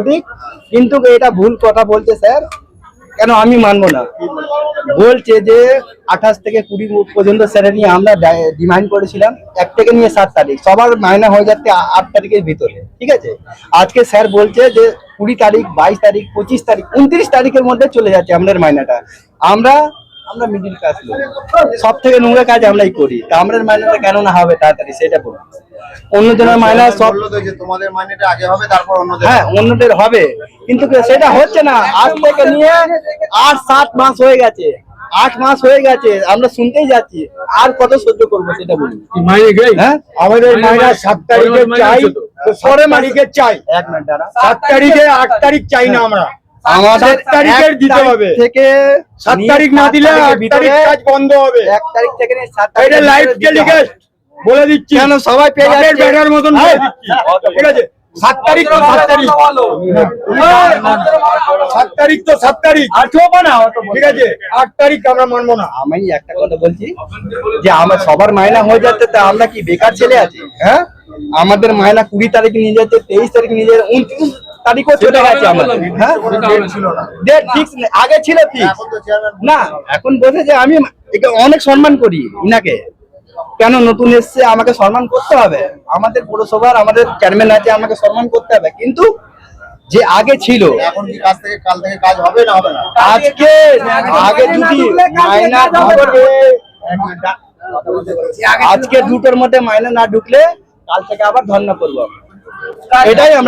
ঠিক, কিন্তু এটা ভুল কথা বলছে স্যার। কেন আমি মানবো না? বলছে যে 28 থেকে 20 পর্যন্ত স্যালারি আমরা ডিমান্ড করেছিলাম, 1 থেকে নিয়ে 7 তারিখ সবার মাইনা হয়ে যাচ্ছে 8 তারিখের ভিতরে, ঠিক আছে। আজকে স্যার বলছে যে 20 তারিখ, 22 তারিখ, 25 তারিখ, 29 তারিখের মধ্যে চলে যাচ্ছে আমাদের মাইনাটা। আমরা আমরা মিডিল ক্লাস লোক, সব থেকে নোংরা কাজ আমরাই করি, তা আমাদের মাইনাটা কেন না হবে তাড়াতাড়ি সেটা বলুন। অন্যজনের মাইনা সব তোমাদের মাইনেটা আগে হবে, তারপর অন্যদের। হ্যাঁ, অন্যদের হবে, কিন্তু সেটা হচ্ছে না। আজ থেকে নিয়ে 8-7 মাস হয়ে গেছে, 8 মাস হয়ে গেছে, আমরা শুনতেই যাচ্ছি। আর কত সহ্য করবো সেটা বলুন। হ্যাঁ, আমাদের মাইনা 7 তারিখে চাই, পরে তারিখে চাই। 1 মিনিট দাঁড়া, 7 তারিখে 8 তারিখ চাই না আমরা। আমাদের 7 তারিখের দিতে হবে, থেকে 7 তারিখ না দিলে 8 তারিখ কাজ বন্ধ হবে। 1 তারিখ থেকে 7 এটা লাইভ টেলিকাস্ট বলে দিচ্ছি, কেন সবাই পেয়ে যাচ্ছে ব্যানার মতন বলে দিচ্ছি, ঠিক আছে। 7 তারিখ তো 7 তারিখ, 7 তারিখ তো 7 তারিখ, ঠিক আছে। 8 তারিখ আমরা মানবো না। আমি একটা কথা বলছি যে আমার সবার মাইনা হয়ে যাচ্ছে, তা আমরা কি বেকার ছেলে আছি? হ্যাঁ, আমাদের মাইনা 20 তারিখে নিয়ে যাচ্ছে, 23 তারিখে নিয়ে যাচ্ছে, 29 তারিখও চলে গেছে আমাদের। হ্যাঁ, ডেট ফিক্স আগে ছিল ফিক্স না, এখন বলছে যে আমি একে অনেক সম্মান করি ইনাকে। কেন নতুন এসছে আমাকে সম্মান করতে হবে? আমাদের পৌরসভার আমাদের চেয়ারম্যান আছে, আমাকে সম্মান করতে হবে, কিন্তু যে আগে ছিল। এখন কি কাল থেকে কাজ হবে না হবে না? আজকে আগে যদি মাইনা ঢুকবে, আজকে দুটোর মধ্যে মাইনা না ঢুকলে কাল থেকে আবার ধর্ণা করবো, এটাই আমরা